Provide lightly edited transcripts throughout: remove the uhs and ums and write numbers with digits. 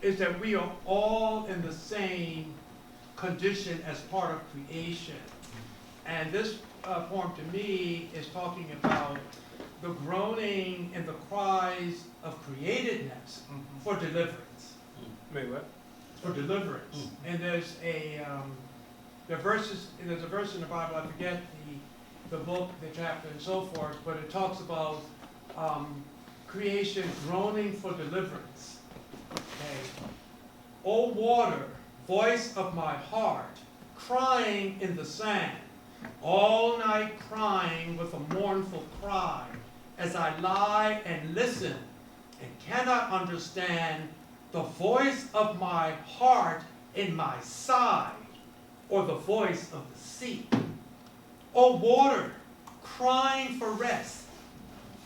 is that we are all in the same condition as part of creation. And this poem to me is talking about the groaning and the cries of createdness for deliverance. Wait, what? For deliverance. And there's a verse in the Bible, I forget the book, the chapter, and so forth, but it talks about creation groaning for deliverance. Okay. O water, voice of my heart, crying in the sand, all night crying with a mournful cry, as I lie and listen and cannot understand the voice of my heart in my side, or the voice of the sea. O water, crying for rest,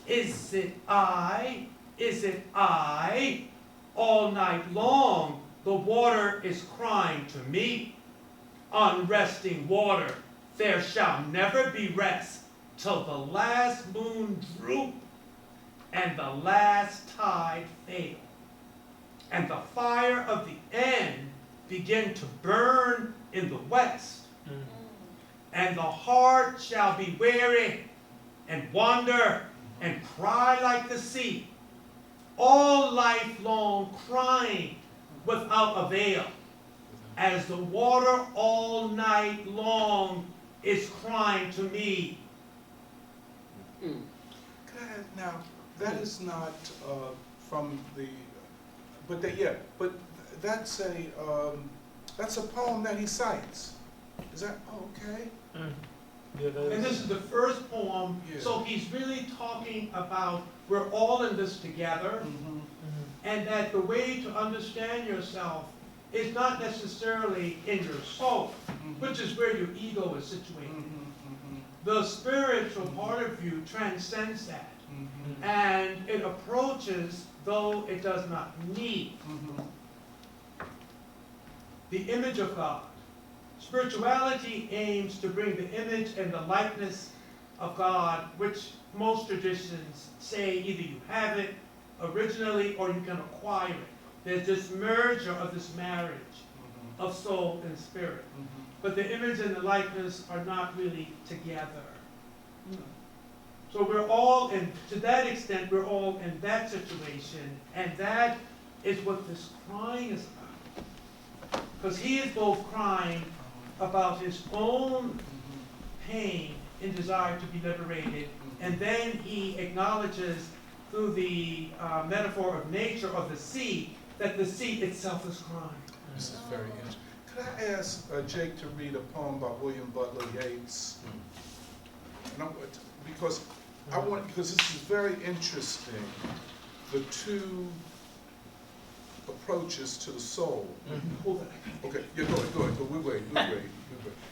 is it I, all night long the water is crying to me. Unresting water, there shall never be rest till the last moon droop and the last tide fail, and the fire of the end begin to burn in the west. And the heart shall be weary and wander and cry like the sea, all life long crying without avail, as the water all night long is crying to me. Now, that is not from the, but that's a poem that he cites. Is that okay? Yeah, And this is the first poem, Yeah. so he's really talking about we're all in this together, and that the way to understand yourself is not necessarily in your soul, which is where your ego is situated. The spiritual part of you transcends that, and it approaches though it does not need. The image of God. Spirituality aims to bring the image and the likeness of God, which most traditions say either you have it originally or you can acquire it. There's this merger of this marriage of soul and spirit. But the image and the likeness are not really together. So we're all in, to that extent, we're all in that situation, and that is what this crying is about. Because he is both crying about his own pain and desire to be liberated, and then he acknowledges through the metaphor of nature of the sea, that the sea itself is crying. This is very interesting. Could I ask Jake to read a poem by William Butler Yeats? And because this is very interesting, the two approaches to the soul. Okay, yeah, go ahead. We're great.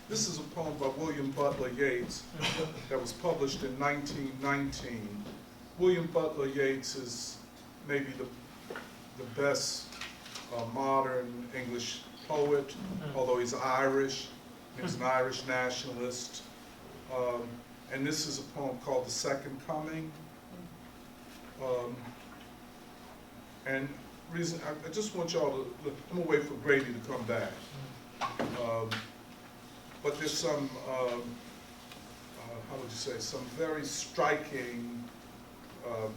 This is a poem by William Butler Yeats that was published in 1919. William Butler Yeats is maybe the best modern English poet, although he's Irish. He was an Irish nationalist. And this is a poem called The Second Coming. And reason, I just want y'all to look, I'm gonna wait for Grady to come back. But there's some, how would you say, some very striking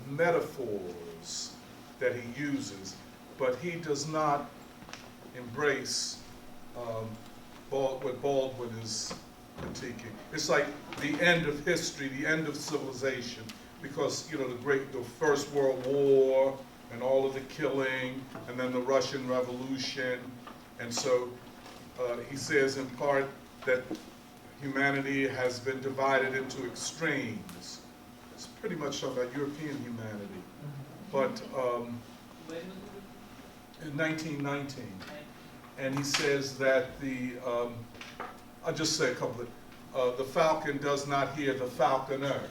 metaphors that he uses, but he does not embrace what Baldwin is critiquing. It's like the end of history, the end of civilization, because the First World War and all of the killing, and then the Russian Revolution, and so he says in part that humanity has been divided into extremes. It's pretty much talking about European humanity, but in 1919, and he says that I'll just say a couple of, the falcon does not hear the falconer.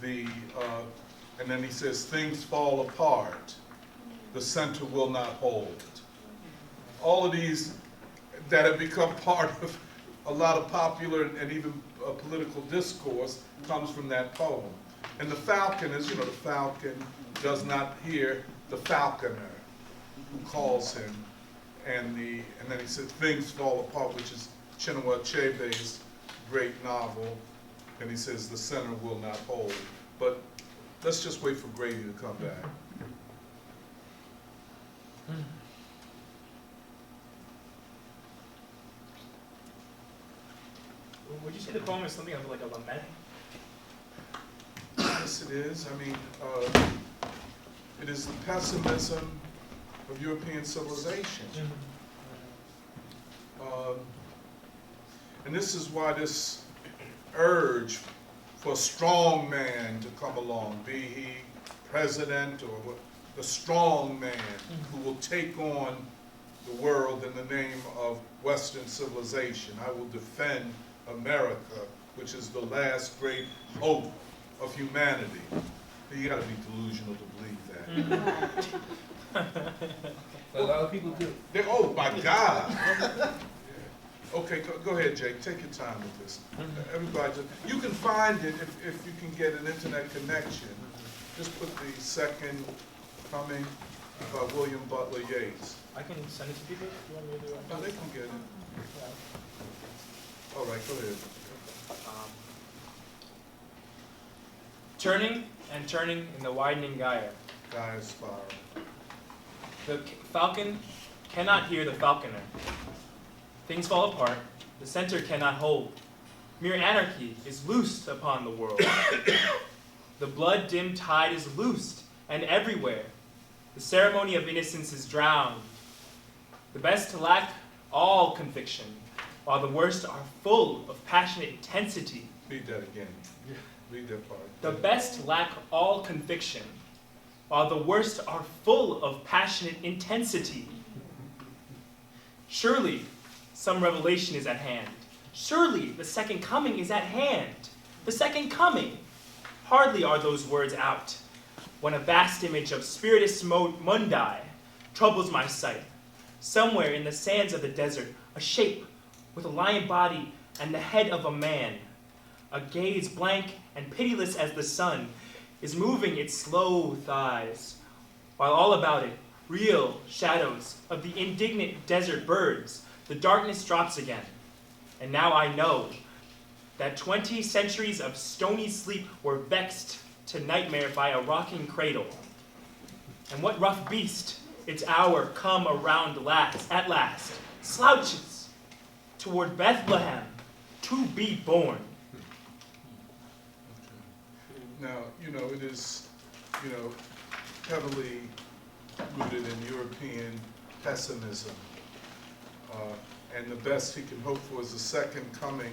And then he says, things fall apart, the center will not hold. All of these that have become part of a lot of popular and even political discourse comes from that poem. And the falcon is, the falcon does not hear the falconer. who calls him, and then he said things fall apart, which is Chinua Achebe's great novel, and he says the center will not hold. But let's just wait for Grady to come back. Would you say the poem is something of like a lament? Yes, it is. I mean, it is the pessimism of European civilization. And this is why this urge for a strong man to come along, be he president or the strong man who will take on the world in the name of Western civilization. I will defend America, which is the last great hope of humanity. You gotta be delusional to believe that. A lot of people do. Oh my God! Okay, go ahead, Jake. Take your time with this. Everybody, you can find it if you can get an internet connection. Just put the second coming by William Butler Yeats. I can send it to people if you want me to do it. No, they can get it. All right, go ahead. Turning and turning in the widening gyre. Gaia's spiral. The falcon cannot hear the falconer. Things fall apart. The center cannot hold. Mere anarchy is loosed upon the world. The blood-dimmed tide is loosed, and everywhere. The ceremony of innocence is drowned. The best lack all conviction, while the worst are full of passionate intensity. Read that again. Read that part. The best lack all conviction, while the worst are full of passionate intensity. Surely, some revelation is at hand. Surely, the second coming is at hand. The second coming. Hardly are those words out, when a vast image of spiritus mundi troubles my sight. Somewhere in the sands of the desert, a shape with a lion body and the head of a man, a gaze blank and pitiless as the sun, is moving its slow thighs, while all about it, real shadows of the indignant desert birds, the darkness drops again. And now I know that 20 centuries of stony sleep were vexed to nightmare by a rocking cradle. And what rough beast, its hour come around at last, slouches toward Bethlehem to be born. Now, it is, heavily rooted in European pessimism. And the best he can hope for is the second coming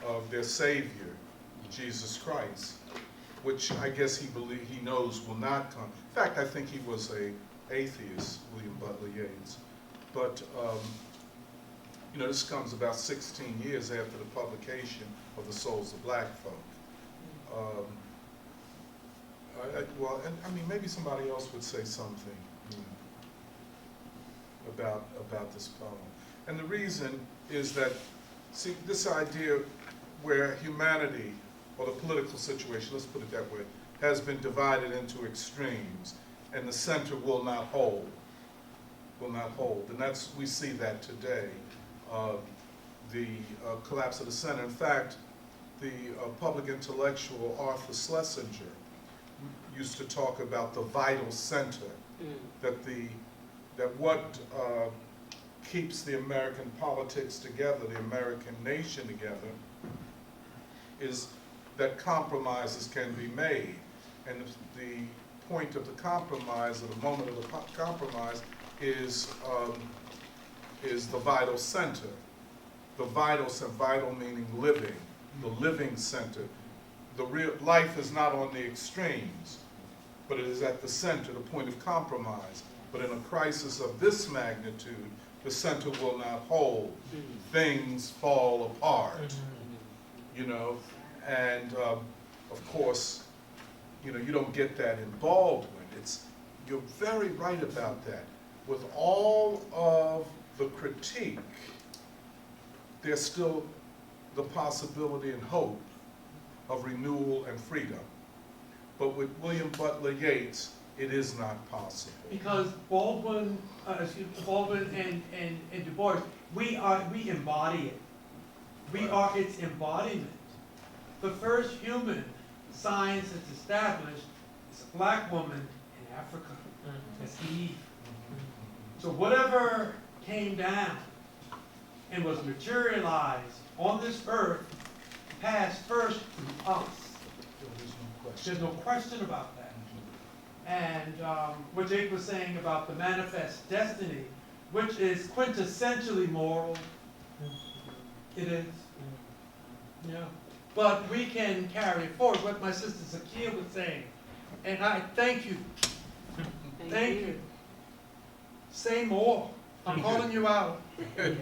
of their Savior, Jesus Christ, which I guess he knows will not come. In fact, I think he was an atheist, William Butler Yeats. But, this comes about 16 years after the publication of The Souls of Black Folk. Maybe somebody else would say something about this poem. And the reason is that, see, this idea where humanity, or the political situation, let's put it that way, has been divided into extremes, and the center will not hold. Will not hold. And we see that today, the collapse of the center. In fact, the public intellectual Arthur Schlesinger used to talk about the vital center, that what keeps the American politics together, the American nation together, is that compromises can be made. And the point of the compromise, or the moment of the compromise, is the vital center. The vital center, vital meaning living, the living center. The real life is not on the extremes, but it is at the center, the point of compromise. But in a crisis of this magnitude, the center will not hold. Things fall apart, and of course, you don't get that in Baldwin. You're very right about that. With all of the critique, there's still the possibility and hope of renewal and freedom. But with William Butler Yeats, it is not possible. Because Baldwin and Du Bois, we embody it. We are its embodiment. The first human science that's established is a black woman in Africa. That's Eve. So whatever came down and was materialized on this earth passed first through us. There's no question about that. And what Jake was saying about the manifest destiny, which is quintessentially moral, it is. Yeah. But we can carry it forward, what my sister Zakia was saying. And I thank you. Thank you. Say more. I'm calling you out. Well,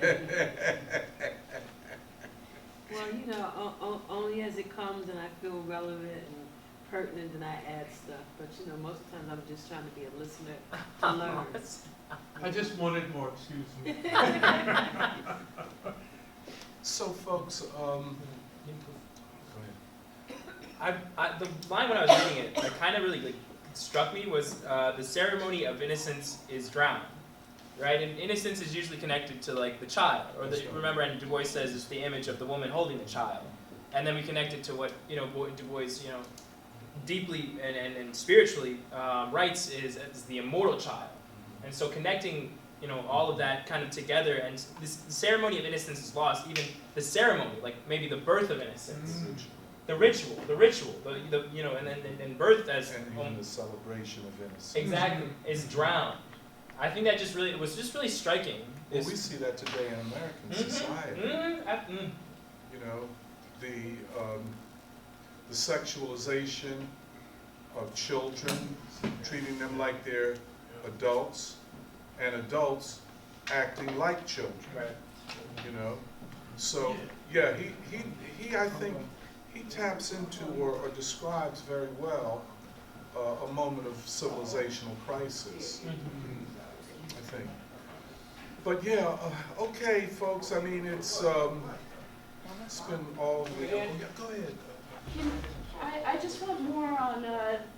you know, only as it comes and I feel relevant and pertinent and I add stuff. But, you know, most of the times I'm just trying to be a listener to learn. I just wanted more, excuse me. So, folks, go ahead. The line when I was reading it that kind of really struck me was the ceremony of innocence is drowned, right? And innocence is usually connected to like the child, or remember, and Du Bois says it's the image of the woman holding the child, and then we connect it to what Du Bois deeply and spiritually writes is the immortal child, and so connecting all of that kind of together, and the ceremony of innocence is lost. Even the ceremony, like maybe the birth of innocence. The ritual, and birth as And even the celebration of innocence. exactly is drowned. I think that it was just really striking. Well, we see that today in American society. You know, the sexualization of children, treating them like they're adults, and adults acting like children. Right. You know, so yeah, he I think he taps into or describes very well a moment of civilizational crisis. I think. But yeah, okay, folks. I mean, it's been all. Oh, yeah, go ahead. I just want more on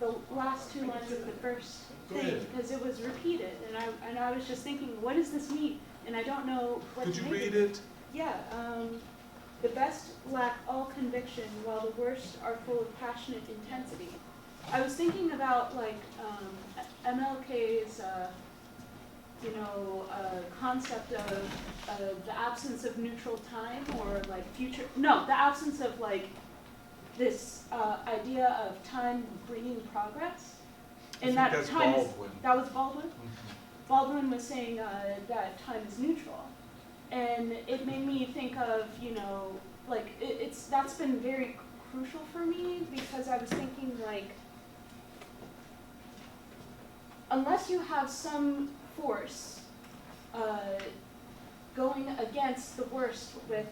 the last two lines of the first Go thing, ahead. because it was repeated, and I was just thinking, what does this mean? And I don't know what Could to you make read of it? Yeah. The best lack all conviction, while the worst are full of passionate intensity. I was thinking about like MLK's, concept of the absence of neutral time, or like the absence of like this idea of time bringing progress. I And think that that's time Baldwin. that was Baldwin? Mhm. Baldwin was saying that time is neutral. And it made me think of, that's been very crucial for me, because I was thinking like, unless you have some force going against the worst with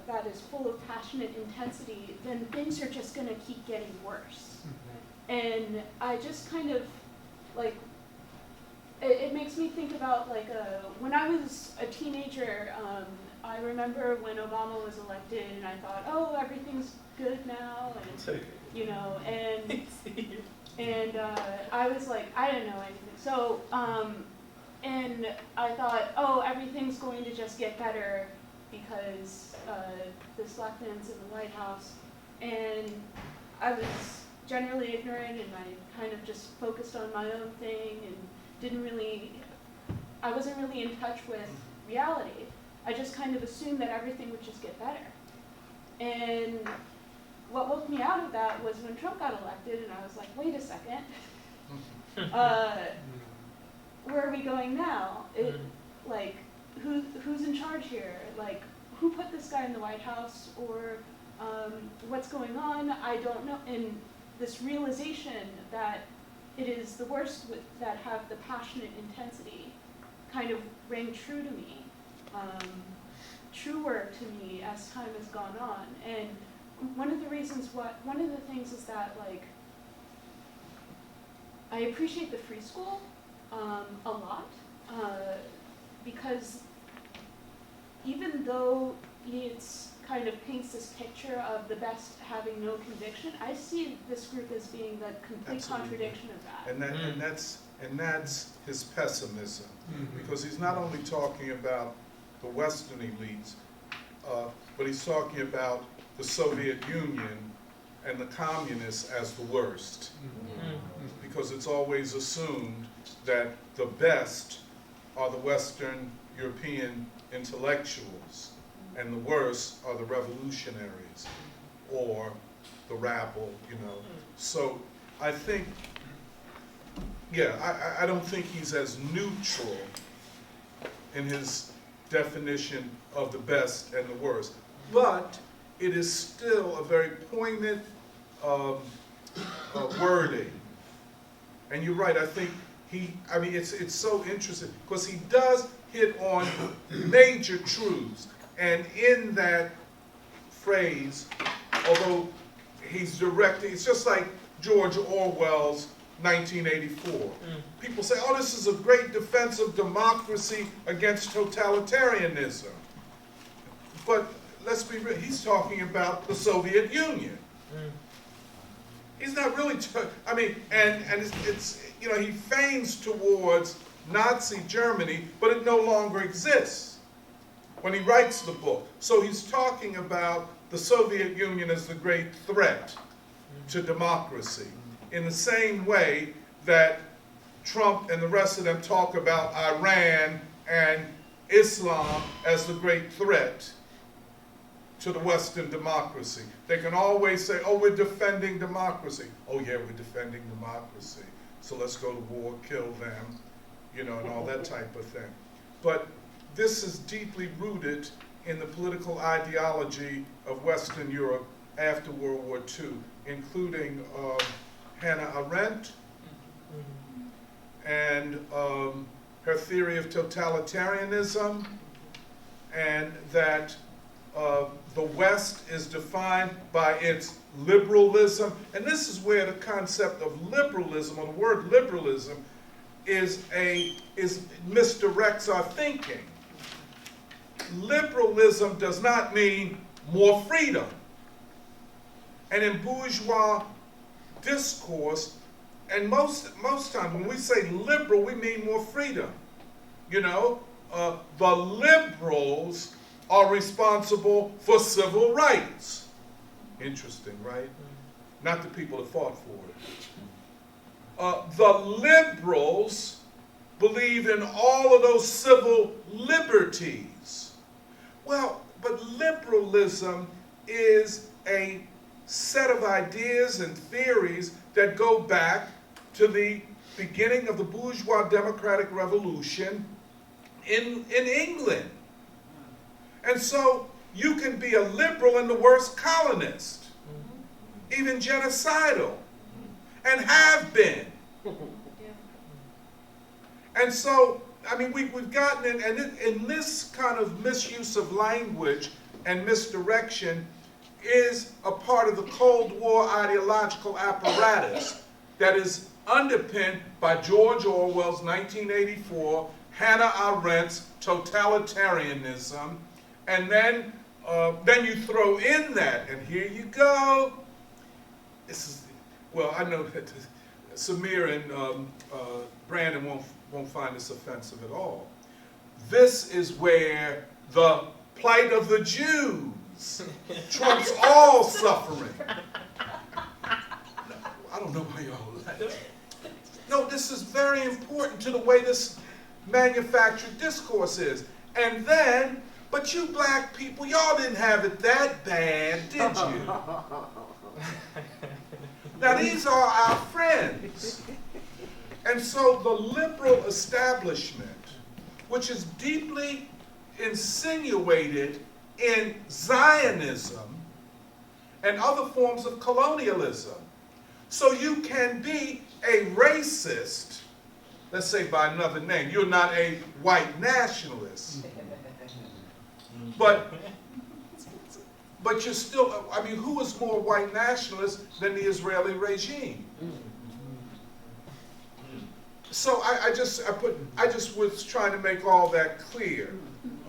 that is full of passionate intensity, then things are just going to keep getting worse. And I just kind of like, it makes me think about like when I was a teenager, I remember when Obama was elected, and I thought, oh, everything's good now, and and I was like, I didn't know anything. So and I thought, oh, everything's going to just get better because this black man's in the White House, and I was generally ignorant, and I kind of just focused on my own thing and I wasn't really in touch with reality. I just kind of assumed that everything would just get better. And what woke me out of that was when Trump got elected, and I was like, wait a second, where are we going now? Who's in charge here? Like, who put this guy in the White House, or what's going on? I don't know. And this realization that it is the worst that have the passionate intensity kind of rang true to me, truer to me as time has gone on. And one of the things is that, like, I appreciate the free school a lot, because even though Yeats kind of paints this picture of the best having no conviction. I see this group as being the complete Absolutely. contradiction of that. And that's his pessimism, because he's not only talking about the Western elites, but he's talking about the Soviet Union and the communists as the worst, because it's always assumed that the best are the Western European intellectuals, and the worst are the revolutionaries or the rabble, you know. So I think, yeah, I don't think he's as neutral in his definition of the best and the worst, but it is still a very poignant wording. And you're right, I think it's so interesting, because he does hit on major truths. And in that phrase, although he's directing, it's just like George Orwell's 1984. People say, oh, this is a great defense of democracy against totalitarianism. But let's be real, he's talking about the Soviet Union. He's not really, and it's you know, he feigns towards Nazi Germany, but it no longer exists when he writes the book. So he's talking about the Soviet Union as the great threat to democracy, in the same way that Trump and the rest of them talk about Iran and Islam as the great threat to the Western democracy. They can always say, oh, we're defending democracy. Oh yeah, we're defending democracy. So let's go to war, kill them, you know, and all that type of thing. But this is deeply rooted in the political ideology of Western Europe after World War II, including Hannah Arendt and her theory of totalitarianism, and that the West is defined by its liberalism. And this is where the concept of liberalism, or the word liberalism, misdirects our thinking. Liberalism does not mean more freedom. And in bourgeois discourse, and most times when we say liberal, we mean more freedom. You know, the liberals are responsible for civil rights. Interesting, right? Not the people that fought for it. The liberals believe in all of those civil liberties. Well, but liberalism is a set of ideas and theories that go back to the beginning of the bourgeois democratic revolution in England. And so you can be a liberal and the worst colonist, even genocidal, and have been. And so, I mean, we've gotten in, and in this kind of misuse of language and misdirection is a part of the Cold War ideological apparatus that is underpinned by George Orwell's 1984, Hannah Arendt's totalitarianism, and then you throw in that, and here you go. This is, well, I know that Samir and Brandon won't find this offensive at all. This is where the plight of the Jews trumps all suffering. I don't know why y'all laugh. No, this is very important to the way this manufactured discourse is. And then, but you black people, y'all didn't have it that bad, did you? Now these are our friends. And so the liberal establishment, which is deeply insinuated in Zionism and other forms of colonialism. So you can be a racist, let's say by another name. You're not a white nationalist. But you're still, I mean, who is more white nationalist than the Israeli regime? So I just was trying to make all that clear.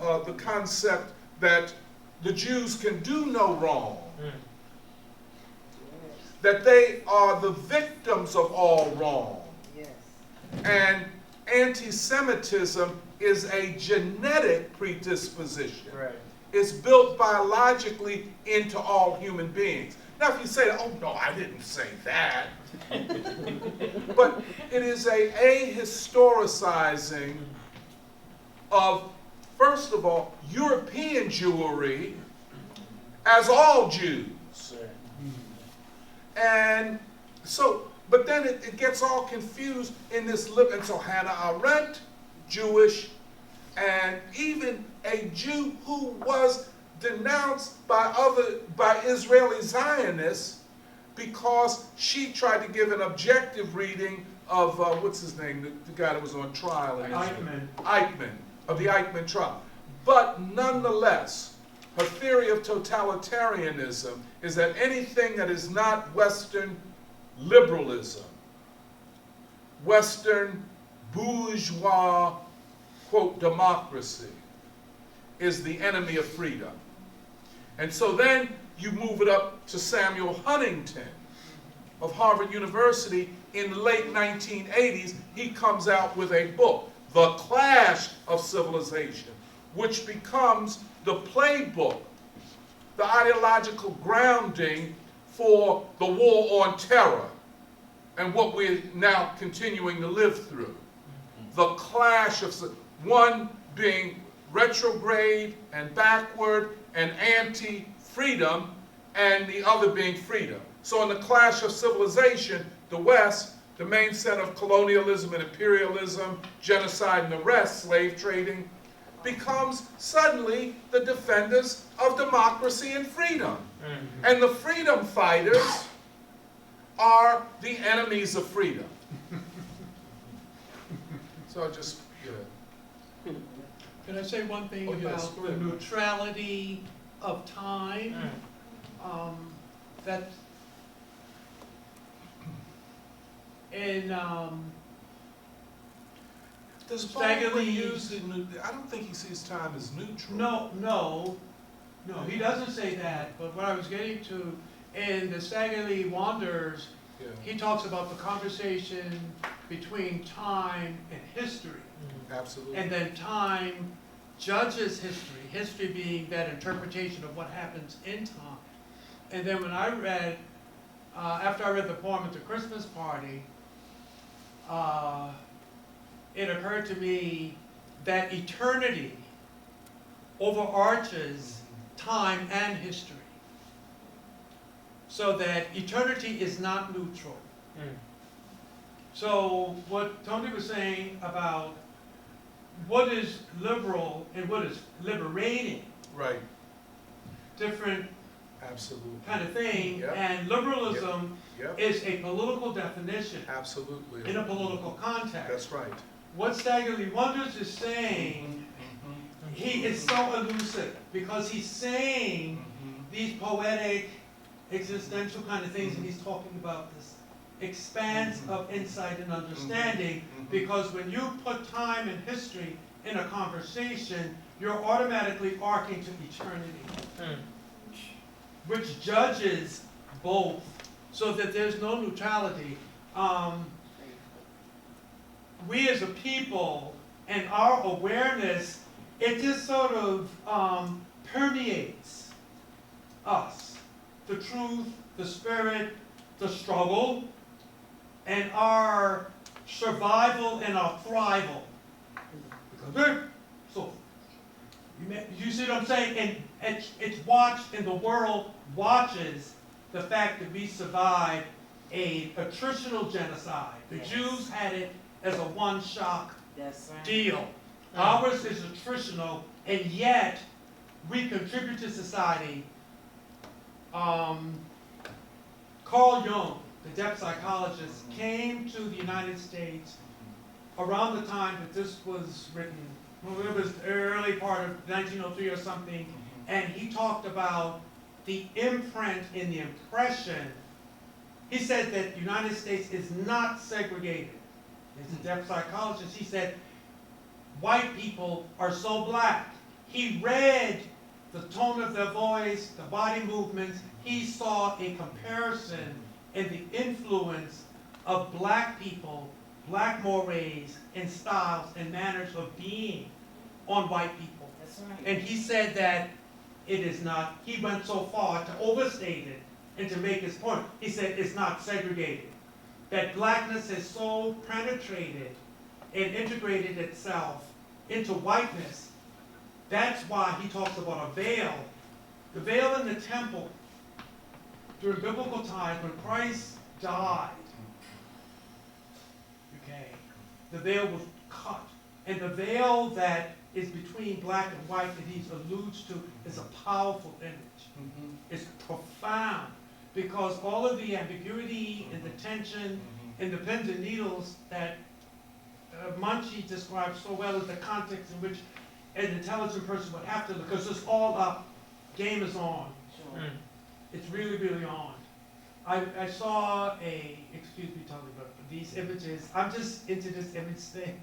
The concept that the Jews can do no wrong, that they are the victims of all wrong. Yes. And anti-Semitism is a genetic predisposition. Right. It's built biologically into all human beings. Now, if you say, oh, no, I didn't say that. But it is a historicizing of, first of all, European Jewry as all Jews. And so, but then it gets all confused in this, and so Hannah Arendt, Jewish, and even a Jew who was denounced by Israeli Zionists because she tried to give an objective reading of, what's his name, the guy that was on trial in Israel. Eichmann, of the Eichmann trial. But nonetheless, her theory of totalitarianism is that anything that is not Western liberalism, Western bourgeois, quote, democracy, is the enemy of freedom. And so then you move it up to Samuel Huntington of Harvard University. In the late 1980s, he comes out with a book, The Clash of Civilization, which becomes the playbook, the ideological grounding for the war on terror and what we're now continuing to live through. The clash of, one being retrograde and backward and anti-freedom, and the other being freedom. So in the clash of civilization, the West, the main center of colonialism and imperialism, genocide and the rest, slave trading, becomes suddenly the defenders of democracy and freedom. Mm-hmm. And the freedom fighters are the enemies of freedom. So just, yeah. Can I say one thing Oh, yes, about go the ahead. neutrality of time? That in Does Stagger Baldwin Lee- use the, I don't think he sees time as neutral. no, he doesn't say that. But what I was getting to in the Stagger Lee Wanderers, Yeah. he talks about the conversation between time and history. Absolutely. And then time judges history, history being that interpretation of what happens in time. And then when I read, after I read the poem at the Christmas party, it occurred to me that eternity overarches time and history. So that eternity is not neutral. So what Tony was saying about what is liberal and what is liberating, Right. different Absolutely. kind of thing, Yep. and liberalism Yep. is a political definition Absolutely. in a political context. That's right. What Stagger Lee Wonders is saying, he is so elusive because he's saying these poetic, existential kind of things, and he's talking about this expanse of insight and understanding, because when you put time and history in a conversation, you're automatically arcing to eternity, which judges both, so that there's no neutrality. We as a people and our awareness, it just sort of permeates us. The truth, the spirit, the struggle, and our survival and our thrival. Because so, you see what I'm saying? And it's watched, and the world watches the fact that we survived a attritional genocide. The Jews had it as a one-shock deal. Ours is attritional, and yet we contribute to society. Carl Jung, the depth psychologist, came to the United States around the time that this was written. Well, it was the early part of 1903 or something, and he talked about the imprint and the impression. He said that the United States is not segregated. As a depth psychologist, he said white people are so black. He read the tone of their voice, the body movements. He saw a comparison in the influence of black people, black mores, and styles and manners of being on white people. That's right. And he said that it is not, he went so far to overstate it and to make his point. He said it's not segregated. That blackness has so penetrated and integrated itself into whiteness. That's why he talks about a veil. The veil in the temple during biblical times when Christ died, okay, the veil was cut. And the veil that is between black and white that he alludes to is a powerful image. It's profound because all of the ambiguity and the tension and the pins and needles that Munchie describes so well is the context in which an intelligent person would have to look, because it's all up, game is on. Sure. It's really, really on. I saw excuse me, Tony, but these images, I'm just into this image thing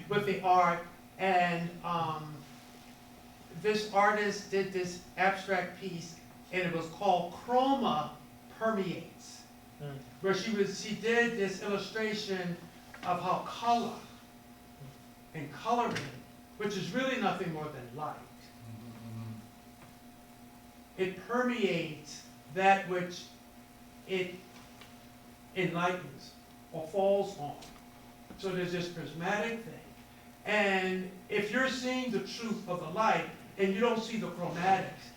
with the art, and this artist did this abstract piece, and it was called Chroma Permeates, where she did this illustration of how color and coloring, which is really nothing more than light, it permeates that which it enlightens or falls on. So there's this prismatic thing. And if you're seeing the truth of the light and you don't see the chromatics,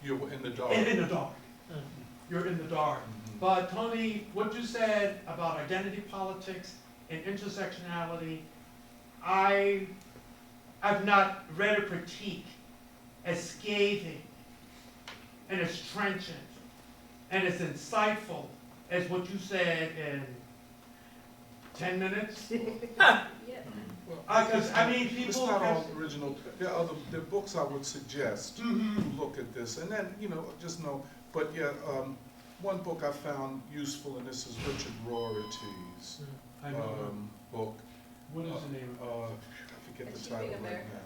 You're in the dark. you're in the dark. You're in the dark. But Tony, what you said about identity politics and intersectionality, I've not read a critique as scathing and as trenchant and as insightful as what you said in 10 minutes. Because, I mean, It's people not have... all original. There are books I would suggest to look at this, and then, just know. But yeah, one book I found useful, and this is Richard Rority's I know. book. What is the name of it? I forget the Achieving title right America.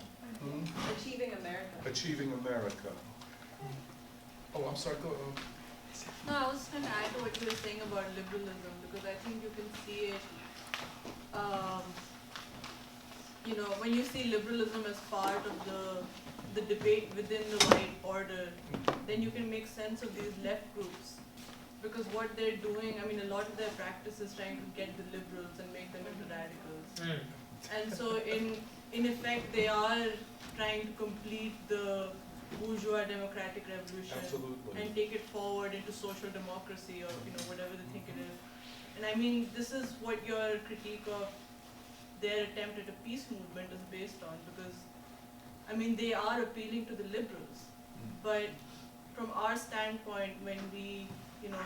now. Achieving America. Achieving America. Oh, I'm sorry, go, No, I was going to add to what you were saying about liberalism, because I think you can see it, when you see liberalism as part of the debate within the white order, then you can make sense of these left groups. Because what they're doing, I mean, a lot of their practice is trying to get the liberals and make them into radicals. And so in effect, they are trying to complete the bourgeois democratic revolution. Absolutely. And take it forward into social democracy, or whatever they think it is. And I mean, this is what your critique of their attempt at a peace movement is based on, because I mean, they are appealing to the liberals, but from our standpoint, when we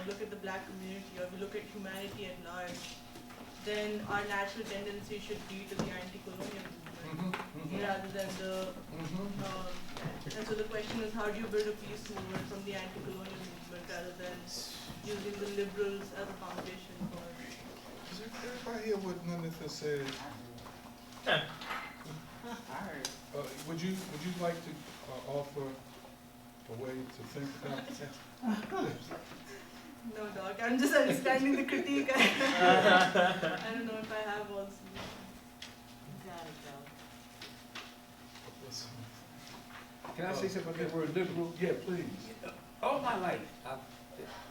look at the black community or we look at humanity at large, then our natural tendency should be to the anti-colonial movement rather than the and so the question is, how do you build a peace movement from the anti-colonial movement rather than using the liberals as a foundation for it? Does everybody hear what Nanitha said? Would you like to offer a way to think about that? No, Doc, I'm just understanding the critique. I don't know if I have all the solutions. Got it, though. can I say something about that word liberal? Yeah, please. All my life,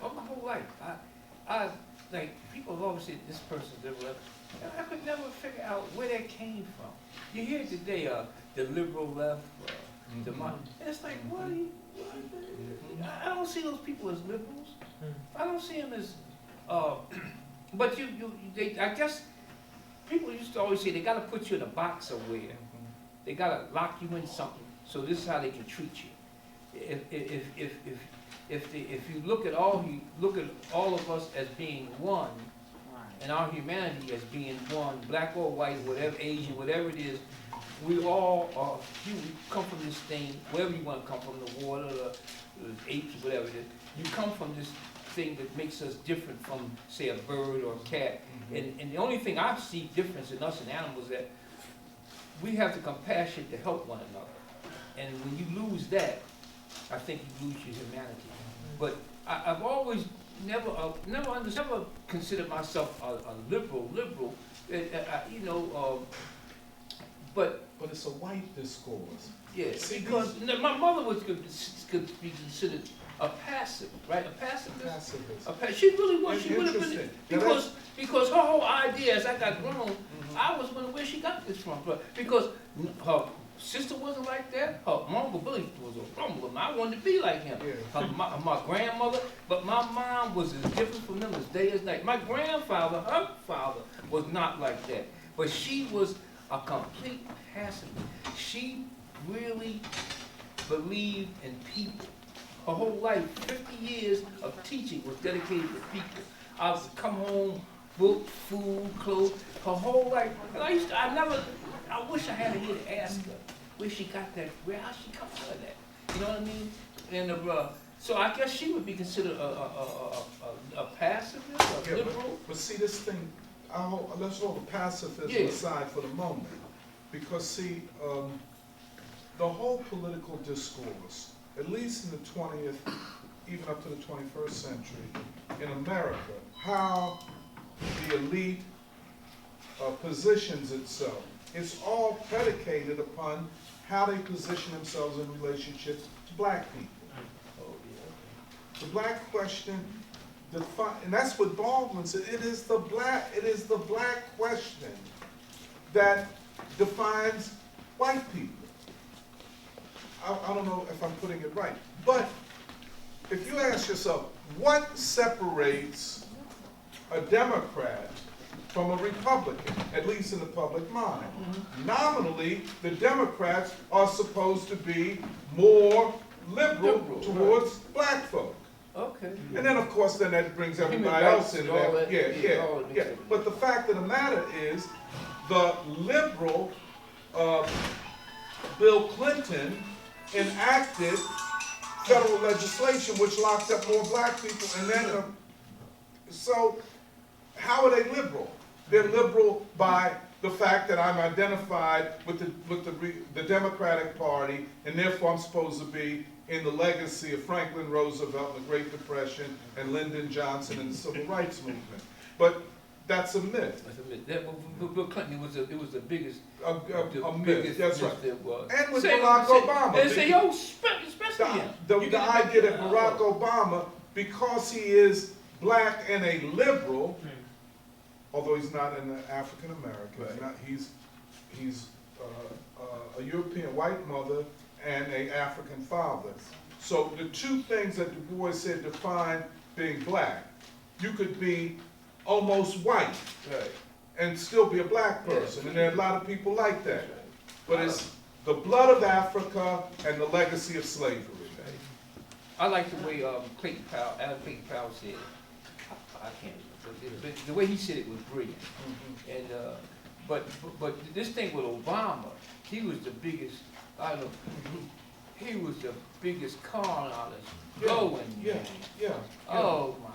all my whole life, I like, people have always said this person's liberal, and I could never figure out where that came from. You hear today, the liberal left, the and it's like, what? I don't see those people as liberals. I don't see them as, but I guess people used to always say they got to put you in a box somewhere. They got to lock you in something, so this is how they can treat you. If you look at all of us as being one, and our humanity as being one, black or white, whatever, Asian, whatever it is, we all are human. We come from this thing, wherever you want to come from, the water, the apes, whatever it is. You come from this thing that makes us different from, say, a bird or a cat. And the only thing I see difference in us and animals is that we have the compassion to help one another. And when you lose that, I think you lose your humanity. But I've always never considered myself a liberal. You know, but it's a white discourse. yeah, See, because my mother was could be considered a passive, right? A pacifist. Pacifist. She really was. She would have been Interesting. because her whole idea as I got grown, I was wondering where she got this from. But because her sister wasn't like that, her uncle Billy was a rumbler. I wanted to be like him. Yeah. My grandmother, but my mom was as different from them as day as night. My grandfather, her father, was not like that. But she was a complete pacifist. She really believed in people. Her whole life, 50 years of teaching was dedicated to people. I would come home, book, food, clothes, her whole life. And I wish I had a year to ask her where she got that, how she come out of that. You know what I mean? And so I guess she would be considered a pacifist, a liberal. But see this thing, let's hold the pacifism aside for the moment. Because see, the whole political discourse, at least in the 20th, even up to the 21st century, in America, how the elite positions itself, it's all predicated upon how they position themselves in relationship to black people. The black question, and that's what Baldwin said, it is the black question that defines white people. I don't know if I'm putting it right, but if you ask yourself, what separates a Democrat from a Republican, at least in the public mind? Nominally, the Democrats are supposed to be more liberal towards black folk. Okay. And then, of course, then that brings everybody else into that. Yeah. But the fact of the matter is, the liberal Bill Clinton enacted federal legislation which locked up more black people, and then so how are they liberal? They're liberal by the fact that I'm identified with the Democratic Party, and therefore I'm supposed to be in the legacy of Franklin Roosevelt and the Great Depression and Lyndon Johnson and the Civil Rights Movement. But that's a myth. That's a myth. Bill Clinton was the biggest. A myth. Biggest That's right. there was. And with Barack Obama. And say, yo, especially him. The idea that Barack Obama, because he is black and a liberal, although he's not an African American, he's a European white mother and an African father. So the two things that Du Bois said define being black, you could be almost white and still be a black person, and there are a lot of people like that. But it's the blood of Africa and the legacy of slavery. I like the way Adam Clayton Powell said it. I can't. The way he said it was brilliant. And but this thing with Obama, he was the biggest. I don't know. He was the biggest con artist going. Yeah. Oh my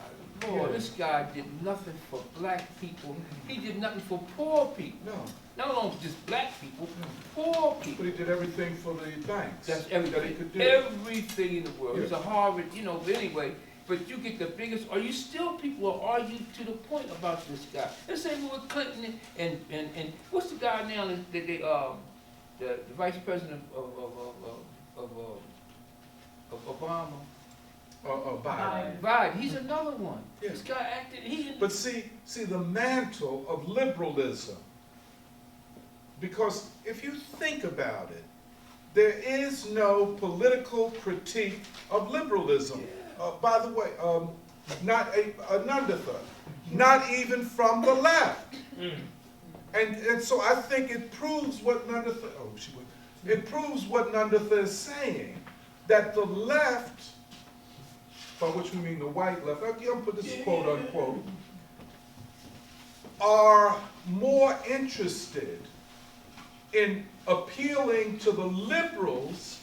Lord, this guy did nothing for black people. He did nothing for poor people. No. Not only just black people, poor people. But he did everything for the banks. That's everything. That he could do. Everything in the world. He's a Harvard, but anyway. But you get the biggest. Are you still people are arguing to the point about this guy? Let's say we were Clinton and what's the guy now that they the vice president of Obama. Biden. Biden. He's another one. Yeah. This guy acted. But see the mantle of liberalism. Because if you think about it, there is no political critique of liberalism. Yeah. By the way, none of them, not even from the left. And so I think it proves what Nanditha, it proves what Nanditha is saying, that the left, by which we mean the white left, I'll put this quote unquote, are more interested in appealing to the liberals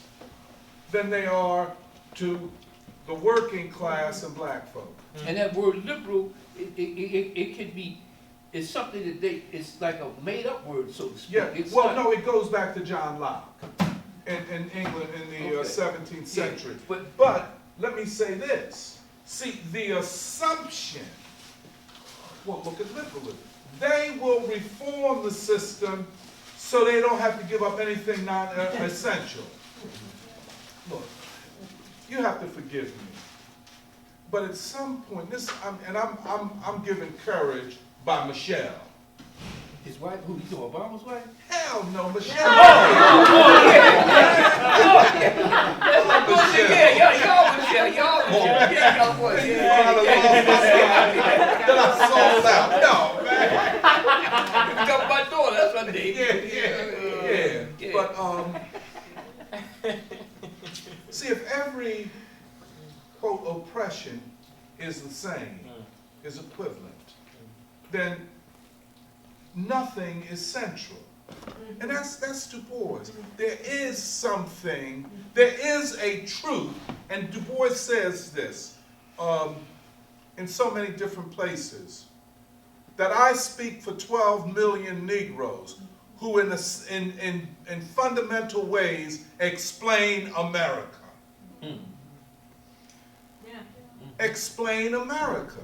than they are to the working class and black folk. And that word liberal, it could be, it's something that it's like a made up word, so to speak. Yeah, It's well, no, it goes back to John Locke. in England in the Okay. 17th century. Yeah, But let me say this. See, the assumption, well, look at liberalism. They will reform the system so they don't have to give up anything non-essential. Look, you have to forgive me. But at some point, I'm given courage by Michelle. his wife, who, you talking Obama's wife? Hell no, Michelle. Then I sold out. No, man. You talking my daughter, that's my name. Yeah. But see, if every quote oppression is the same, is equivalent, then nothing is central. And that's Du Bois. There is something, there is a truth, and Du Bois says this in so many different places, that I speak for 12 million Negroes who in fundamental ways explain America. Yeah. Explain America.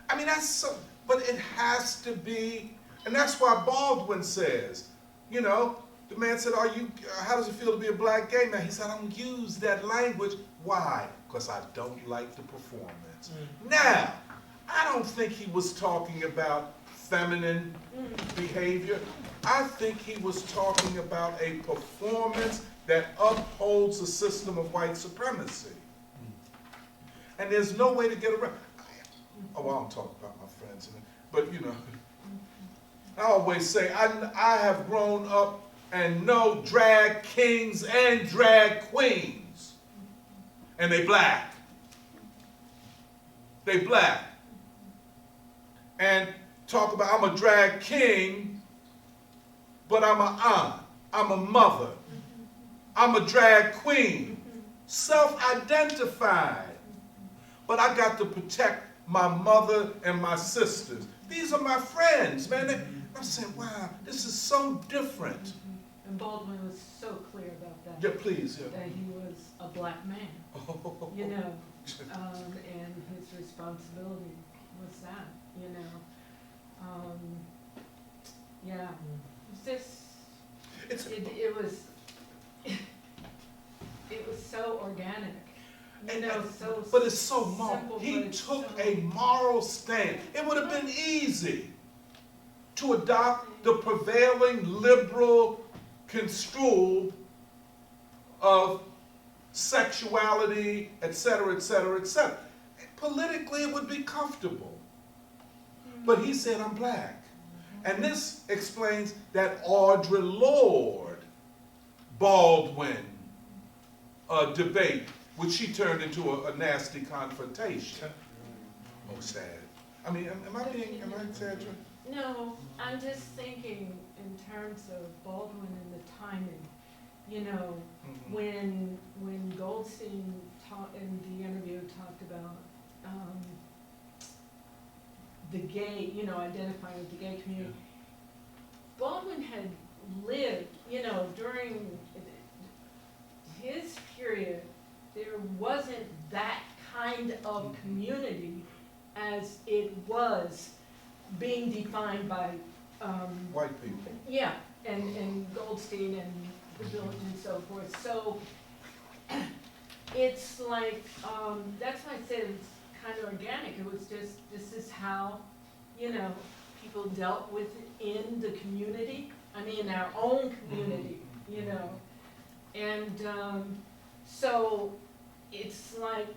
I mean, that's so, but it has to be, and that's why Baldwin says, you know, the man said, how does it feel to be a black gay man? He said, I don't use that language. Why? Because I don't like the performance. Now, I don't think he was talking about feminine behavior. I think he was talking about a performance that upholds a system of white supremacy. And there's no way to get around. Oh, well, I don't talk about my friends, but you know, I always say I have grown up and know drag kings and drag queens, and they black. They black. And talk about I'm a drag king, but I'm an aunt, I'm a mother, I'm a drag queen, self-identified. But I got to protect my mother and my sisters. These are my friends, man. I'm saying, wow, this is so different. And Baldwin was so clear about that. Yeah, please. Yeah. That he was a black man, you know, and his responsibility was that, you know. Yeah, it's just, it was so organic. You know, so but it's so moral. simple, He but took so a moral stand. It would have been easy to adopt the prevailing liberal construal of sexuality, etc., etc., etc. Politically, it would be comfortable. But he said, I'm black. And this explains that Audre Lorde Baldwin debate, which she turned into a nasty confrontation. Oh, sad. I mean, am I exaggerating? No, I'm just thinking in terms of Baldwin and the timing. You know, when Goldstein in the interview talked about the gay, you know, identifying with the gay community, Baldwin had lived, you know, during his period, there wasn't that kind of community as it was being defined by White people. yeah, and Goldstein and the village and so forth. So it's like that's why I said it's kind of organic. It was just, this is how, you know, people dealt with it in the community. I mean, our own community, you know. And so it's like,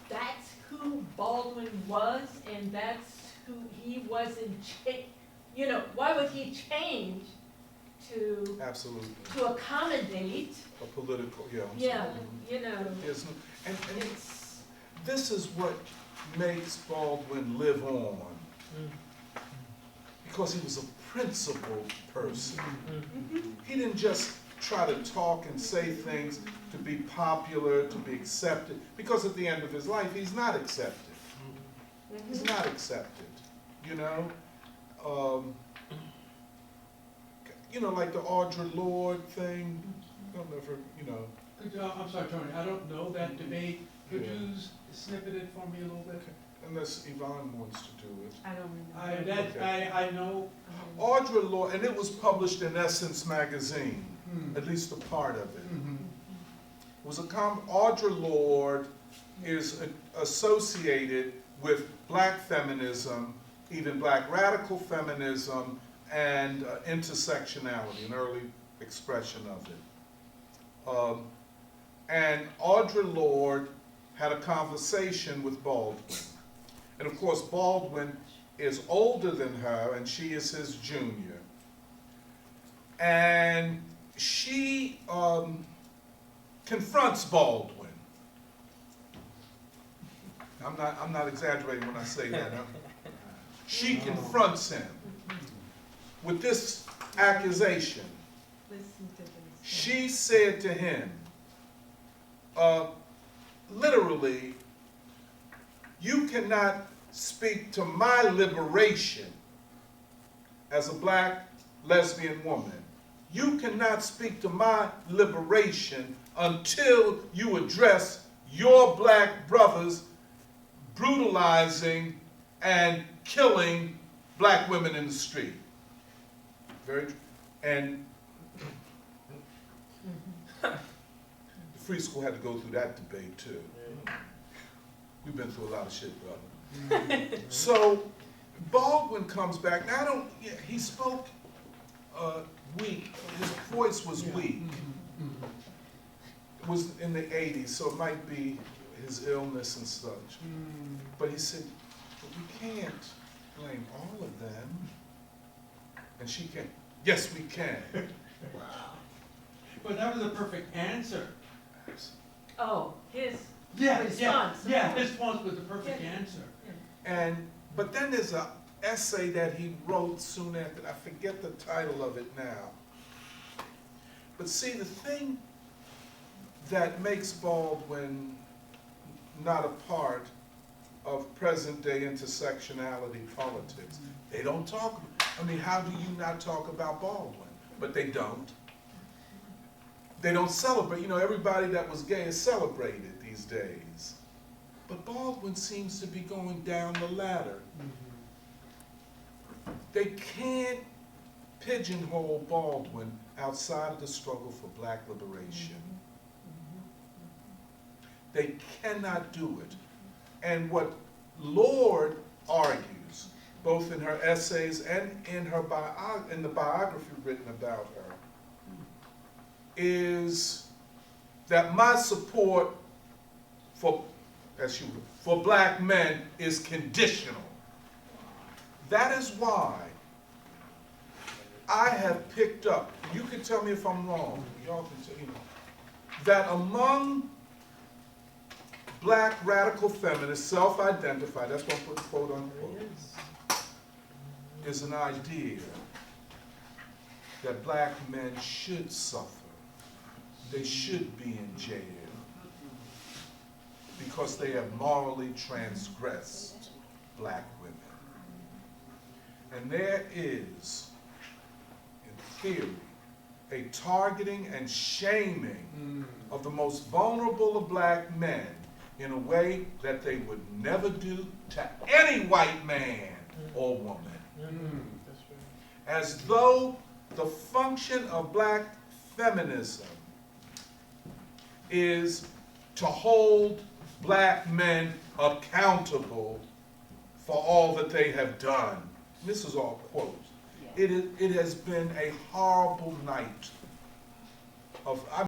that's who Baldwin was, and that's who he wasn't, you know, why would he change to Absolutely. to accommodate, A political, yeah. yeah, you know, Yes, and it's, this is what makes Baldwin live on. Because he was a principled person. He didn't just try to talk and say things to be popular, to be accepted, because at the end of his life, he's not accepted. He's not accepted, you know? like the Audre Lorde thing. I don't know if I'm sorry, Tony, I don't know that debate. Could Yeah. you snippet it for me a little bit? unless Yvonne wants to do it. I don't remember. I know. Audre Lorde, and it was published in Essence magazine, at least a part of it. Was Audre Lorde is associated with black feminism, even black radical feminism, and intersectionality, an early expression of it. And Audre Lorde had a conversation with Baldwin. And of course, Baldwin is older than her, and she is his junior. And she confronts Baldwin. I'm not exaggerating when I say that. She confronts him with this accusation. Listen to this. She said to him, literally, you cannot speak to my liberation as a black lesbian woman. You cannot speak to my liberation until you address your black brothers brutalizing and killing black women in the street. And the free school had to go through that debate too. We've been through a lot of shit, brother. So Baldwin comes back. Now he spoke weak. His voice was weak. It was in the 80s, so it might be his illness and such. But he said, but we can't blame all of them. And she can. Yes, we can. Wow. But that was a perfect answer. Oh, his Yeah, response. yeah, his response was the perfect answer. But then there's an essay that he wrote soon after. I forget the title of it now. But see, the thing that makes Baldwin not a part of present-day intersectionality politics, they don't talk. I mean, how do you not talk about Baldwin? But they don't. They don't celebrate. Everybody that was gay is celebrated these days. But Baldwin seems to be going down the ladder. They can't pigeonhole Baldwin outside of the struggle for black liberation. They cannot do it. And what Lorde argues, both in her essays and in the biography written about her, is that my support for black men is conditional. That is why I have picked up, you can tell me if I'm wrong, y'all can tell, that among black radical feminists, self-identified, that's what I put quote unquote, is an idea that black men should suffer. They should be in jail because they have morally transgressed black women. And there is, in theory, a targeting and shaming of the most vulnerable of black men in a way that they would never do to any white man or woman. As though the function of black feminism is to hold black men accountable for all that they have done. This is all quotes. It has been a horrible night of,